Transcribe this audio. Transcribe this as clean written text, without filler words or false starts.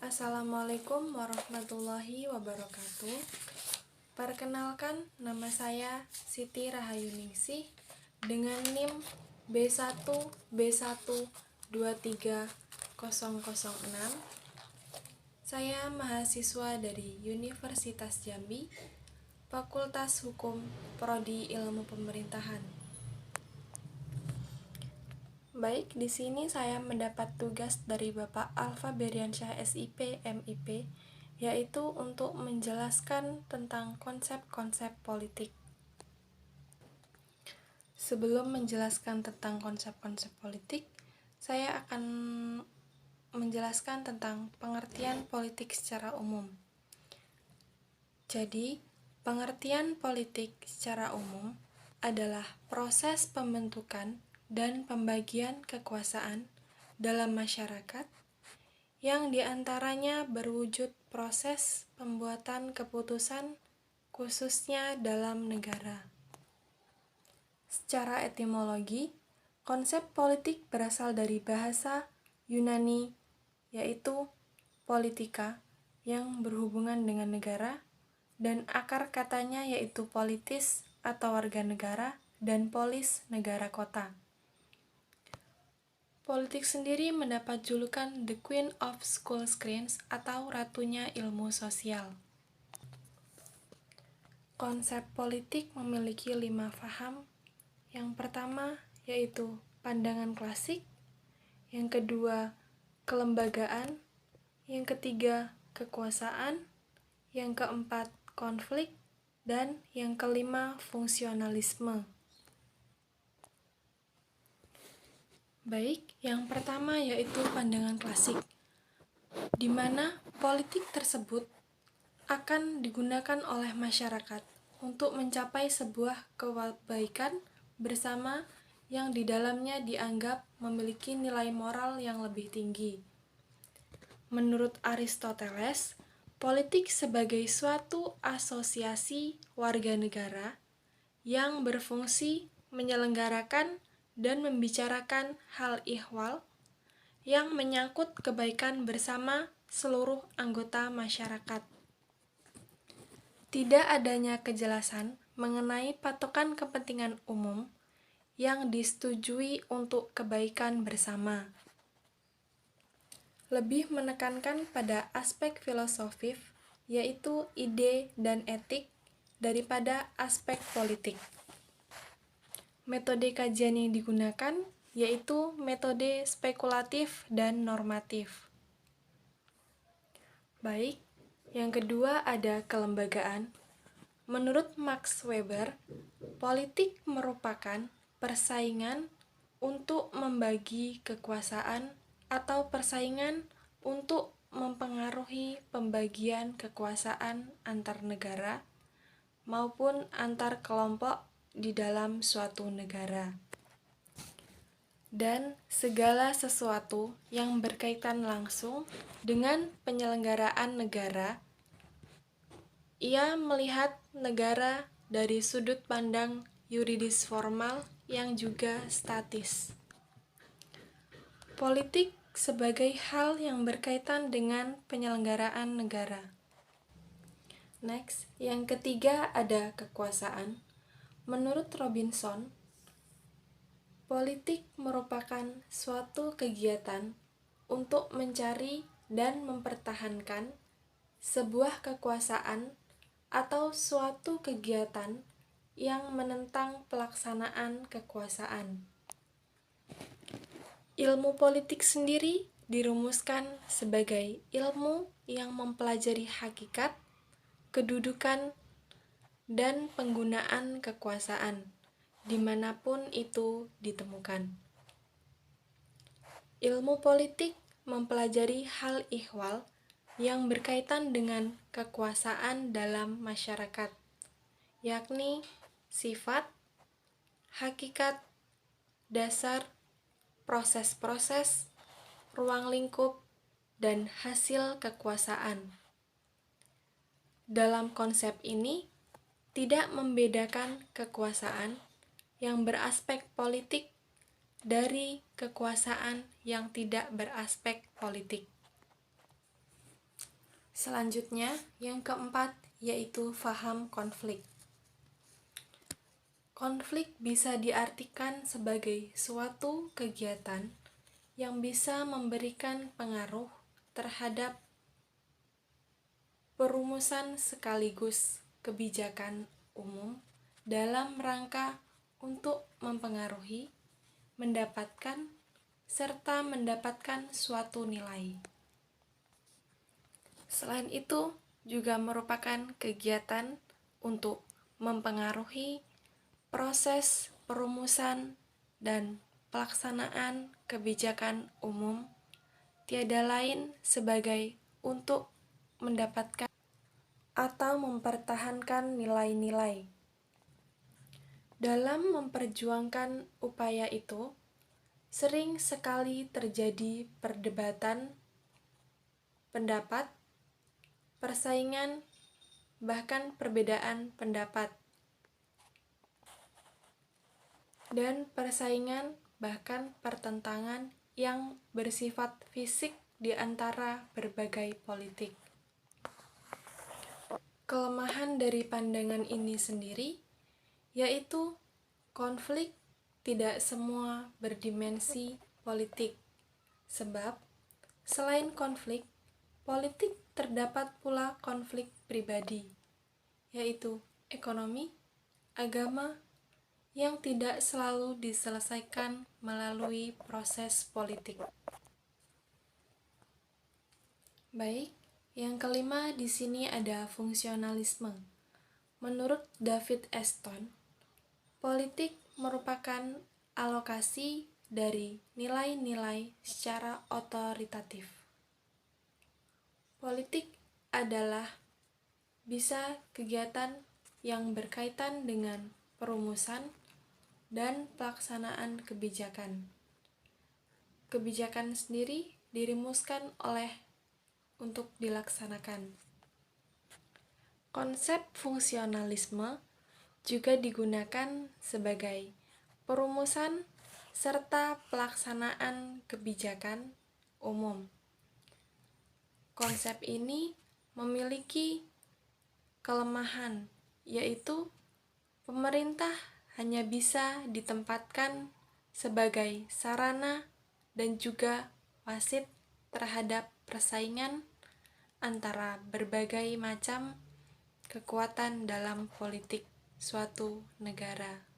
Assalamualaikum warahmatullahi wabarakatuh. Perkenalkan, nama saya Siti Rahayuningsih dengan NIM B1B1230006. Saya mahasiswa dari Universitas Jambi, Fakultas Hukum, Prodi Ilmu Pemerintahan. Baik, di sini saya mendapat tugas dari Bapak Alfa Beriansyah SIP, MIP, yaitu untuk menjelaskan tentang konsep-konsep politik. Sebelum menjelaskan tentang konsep-konsep politik, saya akan menjelaskan tentang pengertian politik secara umum. Jadi, pengertian politik secara umum adalah proses pembentukan dan pembagian kekuasaan dalam masyarakat yang diantaranya berwujud proses pembuatan keputusan khususnya dalam negara. Secara etimologi, konsep politik berasal dari bahasa Yunani yaitu politika yang berhubungan dengan negara dan akar katanya yaitu politis atau warga negara dan polis negara kota. Politik sendiri mendapat julukan The Queen of School Screens atau Ratunya Ilmu Sosial. Konsep politik memiliki 5 faham. Yang pertama yaitu pandangan klasik, yang kedua kelembagaan, yang ketiga kekuasaan, yang keempat konflik, dan yang kelima fungsionalisme. Baik, yang pertama yaitu pandangan klasik, di mana politik tersebut akan digunakan oleh masyarakat untuk mencapai sebuah kebaikan bersama yang di dalamnya dianggap memiliki nilai moral yang lebih tinggi. Menurut Aristoteles, politik sebagai suatu asosiasi warga negara yang berfungsi menyelenggarakan dan membicarakan hal ihwal yang menyangkut kebaikan bersama seluruh anggota masyarakat. Tidak adanya kejelasan mengenai patokan kepentingan umum yang disetujui untuk kebaikan bersama. Lebih menekankan pada aspek filosofis, yaitu ide dan etik, daripada aspek politik. Metode kajian yang digunakan yaitu metode spekulatif dan normatif. Baik, yang kedua ada kelembagaan. Menurut Max Weber, politik merupakan persaingan untuk membagi kekuasaan atau persaingan untuk mempengaruhi pembagian kekuasaan antar negara maupun antar kelompok di dalam suatu negara. Dan segala sesuatu yang berkaitan langsung dengan penyelenggaraan negara. Ia melihat negara dari sudut pandang yuridis formal yang juga statis. Politik sebagai hal yang berkaitan dengan penyelenggaraan negara. Next, yang ketiga ada kekuasaan. Menurut Robinson, politik merupakan suatu kegiatan untuk mencari dan mempertahankan sebuah kekuasaan atau suatu kegiatan yang menentang pelaksanaan kekuasaan. Ilmu politik sendiri dirumuskan sebagai ilmu yang mempelajari hakikat, kedudukan, dan penggunaan kekuasaan dimanapun itu ditemukan. Ilmu politik mempelajari hal ihwal yang berkaitan dengan kekuasaan dalam masyarakat, yakni sifat, hakikat, dasar, proses-proses, ruang lingkup, dan hasil kekuasaan. Dalam konsep ini, tidak membedakan kekuasaan yang beraspek politik dari kekuasaan yang tidak beraspek politik. Selanjutnya, yang keempat yaitu faham konflik. Konflik bisa diartikan sebagai suatu kegiatan yang bisa memberikan pengaruh terhadap perumusan sekaligus kebijakan umum dalam rangka untuk mempengaruhi, mendapatkan, serta mendapatkan suatu nilai. Selain itu, juga merupakan kegiatan untuk mempengaruhi proses perumusan dan pelaksanaan kebijakan umum, tiada lain sebagai untuk mendapatkan atau mempertahankan nilai-nilai. Dalam memperjuangkan upaya itu, sering sekali terjadi perdebatan pendapat, persaingan, bahkan perbedaan pendapat, dan persaingan bahkan pertentangan yang bersifat fisik di antara berbagai politik. Kelemahan dari pandangan ini sendiri yaitu konflik tidak semua berdimensi politik, sebab selain konflik politik terdapat pula konflik pribadi, yaitu ekonomi, agama, yang tidak selalu diselesaikan melalui proses politik. Baik, yang kelima di sini ada fungsionalisme. Menurut David Aston, politik merupakan alokasi dari nilai-nilai secara otoritatif. Politik adalah bisa kegiatan yang berkaitan dengan perumusan dan pelaksanaan kebijakan. Kebijakan sendiri dirumuskan oleh untuk dilaksanakan. Konsep fungsionalisme juga digunakan sebagai perumusan serta pelaksanaan kebijakan umum. Konsep ini memiliki kelemahan, yaitu pemerintah hanya bisa ditempatkan sebagai sarana dan juga wasit terhadap persaingan antara berbagai macam kekuatan dalam politik suatu negara.